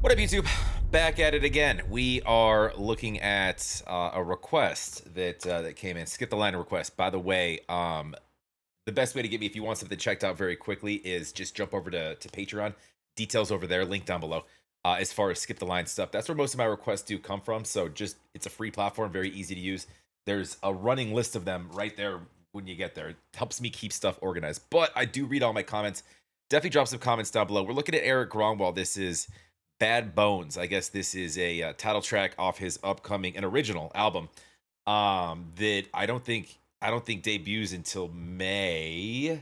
What up, YouTube? Back at it again. We are looking at a request that came in. Skip the line of request. By the way, the best way to get me if you want something checked out very quickly is just jump over to Patreon. Details over there, link down below. As far as skip the line stuff, that's where most of my requests do come from. So just it's a free platform, very easy to use. There's a running list of them right there when you get there. It helps me keep stuff organized. But I do read all my comments. Definitely drop some comments down below. We're looking at Erik Grönwall. This is BadBones. I guess this is a title track off his upcoming an original album that I don't think debuts until May.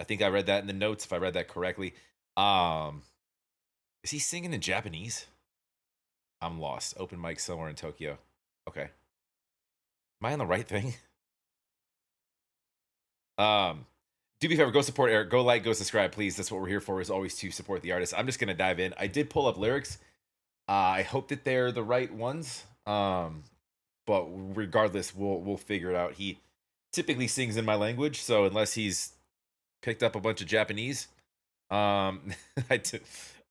I think I read that in the notes if I read that correctly. Um is he singing in Japanese? I'm lost. Open mic somewhere in Tokyo. Okay. Am I on the right thing? Do me a favor, go support Erik. Go like, go subscribe, please. That's what we're here for, is always to support the artist. I'm just gonna dive in. I did pull up lyrics. I hope that they're the right ones. But regardless, we'll figure it out. He typically sings in my language, so unless he's picked up a bunch of Japanese, I, d-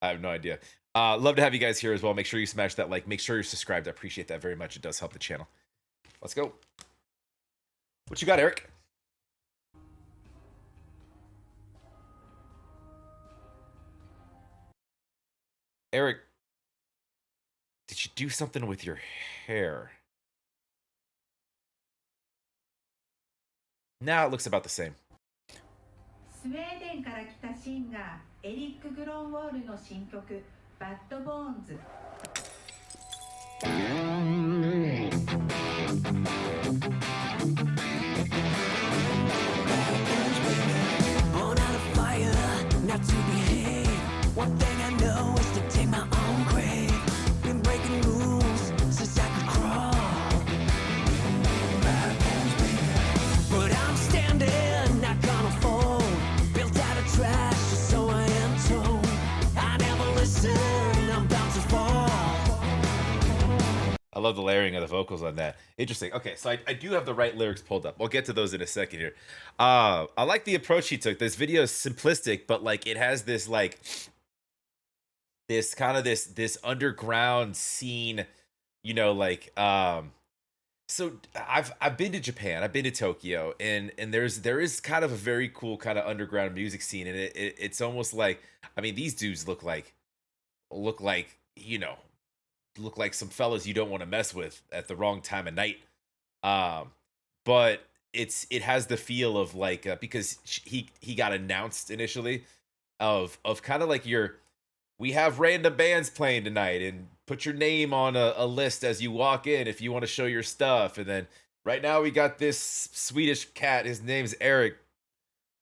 I have no idea. Love to have you guys here as well. Make sure you smash that like. Make sure you're subscribed. I appreciate that very much. It does help the channel. Let's go. What you got, Erik? Erik, did you do something with your hair? Now it looks about the same. スウェーデンから来たシンガーエリック・グロンウォールの新曲「バッドボーンズ」。Born out of fire, not to behave. One thing I know is to take my own grave. Been breaking rules since I could crawl. But I'm standing, not gonna fold. Built out of trash, so I am told. I never listen, I'm bound to fall. I love the layering of the vocals on that. Interesting. Okay, so I do have the right lyrics pulled up. We'll get to those in a second here. I like the approach he took. This video is simplistic, but like it has this like this kind of this underground scene, like so I've been to Japan, I've been to Tokyo, and there is kind of a very cool kind of underground music scene, and it's almost like, I mean, these dudes look like look like some fellas you don't want to mess with at the wrong time of night. Um, but it has the feel of like because he got announced initially of kind of like your we have random bands playing tonight and put your name on a list as you walk in if you want to show your stuff. And then right now we got this Swedish cat. His name's Erik.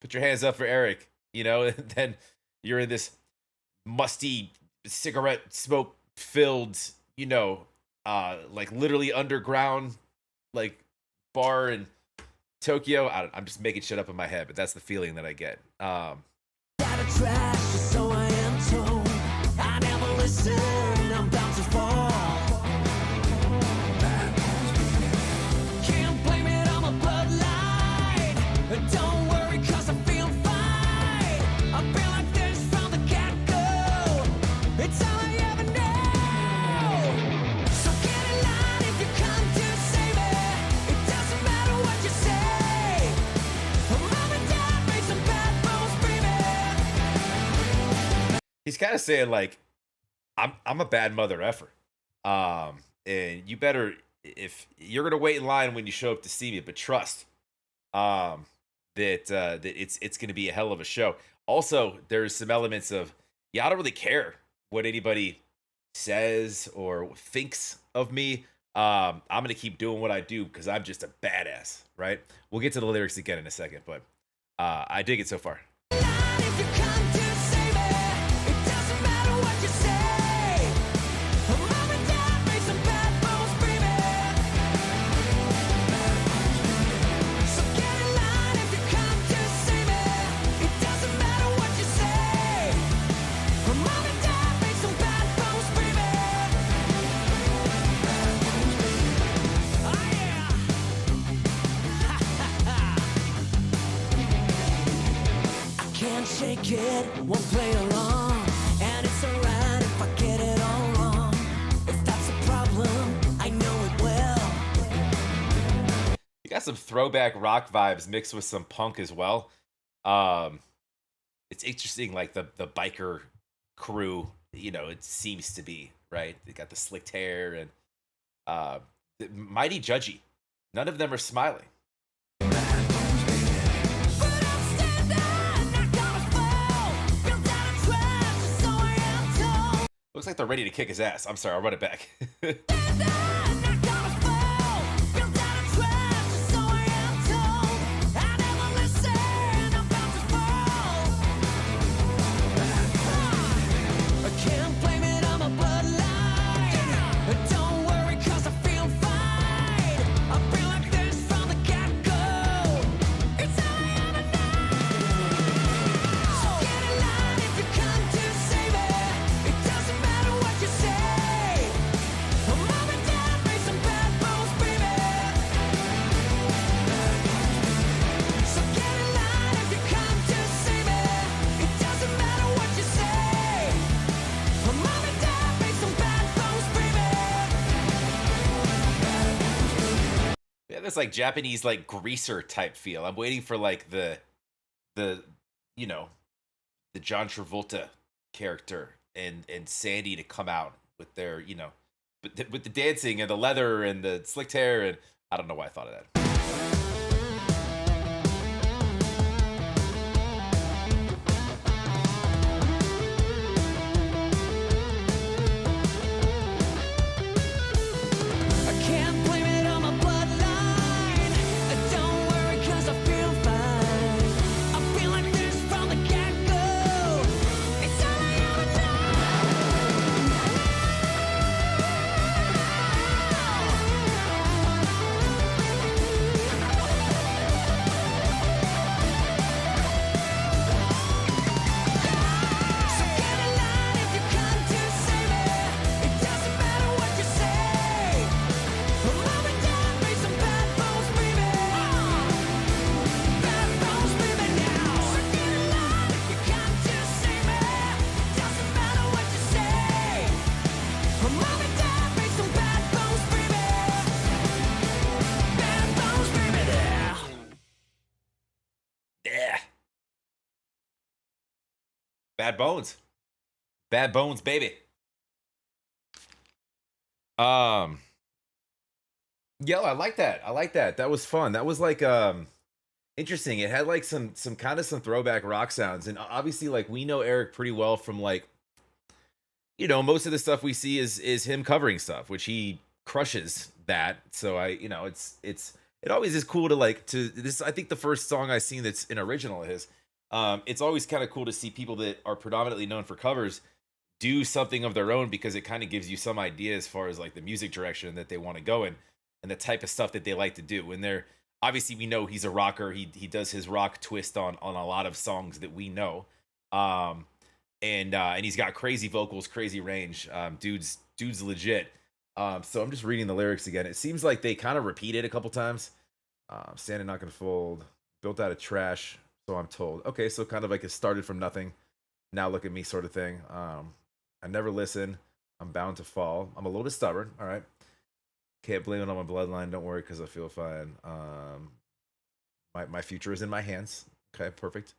Put your hands up for Erik. And then you're in this musty cigarette smoke filled, like literally underground, like bar in Tokyo. I'm just making shit up in my head, but that's the feeling that I get. Out of trash, so I am told. I never listen, I'm bound to fall. Can't blame it on my bloodline. Don't worry, cause I feel fine. I've been like this from the get-go. It's all I ever know. So get in line if you come to save me. It doesn't matter what you say. Mom and dad made some bad bones, baby. He's kind of saying like, I'm a bad mother effer. And you better, if you're gonna wait in line when you show up to see me, but trust that it's gonna be a hell of a show. Also, there's some elements of, yeah, I don't really care what anybody says or thinks of me. I'm gonna keep doing what I do because I'm just a badass, right? We'll get to the lyrics again in a second, but I dig it so far. If you come to save me, it doesn't matter what you say. Mom and dad made some bad bones, baby. So get in line if you come to save me. It doesn't matter what you say. Mom and dad made some bad bones, baby. Oh yeah. I can't shake it, won't play along. And it's alright if I get it got some throwback rock vibes mixed with some punk as well. Um, it's interesting, like the biker crew. It seems to be right. They got the slicked hair and uh, mighty judgy. None of them are smiling. But I'm standing, not gonna fall. Built out of trash, so I am told. Looks like they're ready to kick his ass. I'm sorry, I'll run it back. Standing, not gonna fall. Built out of trash, so I am told. I never listen, I'm about to fall. I can't blame it on my bloodline. Don't worry, 'cause I feel fine. I've been like this from the get-go. It's all I ever know. So get in line if you come to save it. It doesn't matter what you say. Mom and dad made some bad bones, baby. So get in line if you come to save it. It doesn't matter what you say. Mom and dad made some bad bones, baby. Yeah, that's like Japanese like greaser type feel. I'm waiting for like the you know the John Travolta character and Sandy to come out with their with the dancing and the leather and the slicked hair, and I don't know why I thought of that. I can't blame it on my bloodline. Don't worry, 'cause I feel fine. I feel like this from the get-go. It's all I ever So get in line if you come to save it. It doesn't matter what you say. Mom and dad made some bad bones, baby. Bad bones, baby, now. So get in line if you come to save it. It doesn't matter what you say. Mom and dad made some bad bones, baby. Bad bones, baby, now. Yeah, bad bones, bad bones, baby. Um, Yo, I like that. I like that. That was fun. That was like interesting. It had like some kind of some throwback rock sounds, and obviously like we know Eric pretty well from like most of the stuff we see is him covering stuff, which he crushes that. So it always is cool to like to this. I think the first song I seen that's an original of his. It's always kind of cool to see people that are predominantly known for covers do something of their own, because it kind of gives you some idea as far as like the music direction that they want to go in and the type of stuff that they like to do. And they're obviously, we know he's a rocker. He does his rock twist on a lot of songs that we know. Um, and he's got crazy vocals, crazy range. Dude's legit. So I'm just reading the lyrics again. It seems like they kind of repeat it a couple times. Standing, not gonna fold, built out of trash, so I'm told. Okay, so kind of like it started from nothing. Now look at me, sort of thing. I never listen. I'm bound to fall. I'm a little bit stubborn. All right. Can't blame it on my bloodline. Don't worry, because I feel fine. My future is in my hands. Okay, perfect.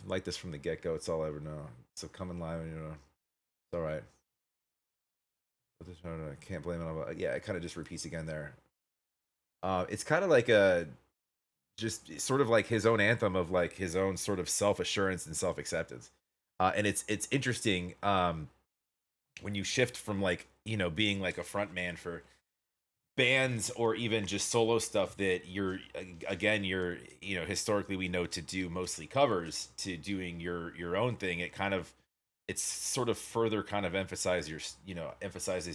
Like this from the get go. It's all I ever know. So come in line, it's all right. Can't blame it on. Yeah, it kind of just repeats again there. It's kind of like a just sort of like his own anthem of like his own sort of self assurance and self acceptance. And it's interesting when you shift from like being like a front man for bands or even just solo stuff that you're historically we know to do mostly covers, to doing your own thing. It's sort of further kind of emphasizes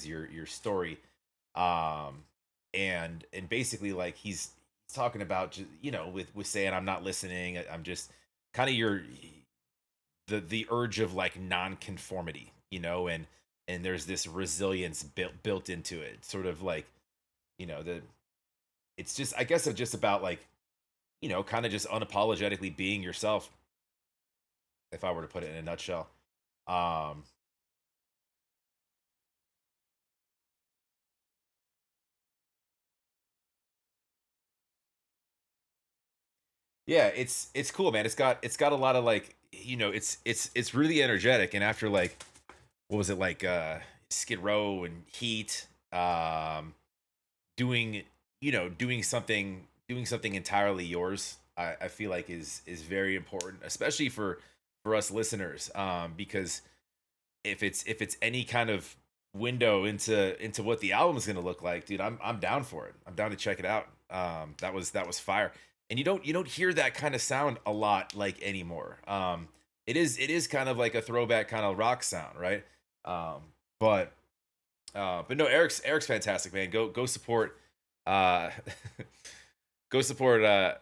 your story. Um and basically like he's talking about with saying I'm not listening, I'm just kind of your the urge of like non-conformity, and there's this resilience built into it, sort of like the it's just, I guess it's just about like kind of just unapologetically being yourself, if I were to put it in a nutshell. um Yeah, it's cool, man. It's got a lot of like, it's really energetic. And after like, what was it like, Skid Row and Heat, doing doing something entirely yours, I feel like is very important, especially for us listeners, because if it's any kind of window into what the album is going to look like, dude, I'm down for it. I'm down to check it out. That was fire. And you don't hear that kind of sound a lot like anymore. It is kind of like a throwback kind of rock sound, right? um but but no, Eric's fantastic, man. Go support, uh go support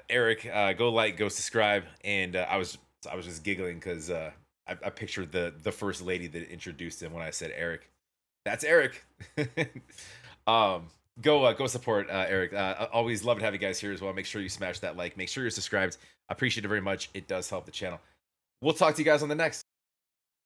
Eric. Go like, go subscribe. And I was just giggling because I pictured the first lady that introduced him when I said Eric. That's Eric. um go support Eric. Always love to have you guys here as well. Make sure you smash that like, make sure you're subscribed. I appreciate it very much. It does help the channel. We'll talk to you guys on the next.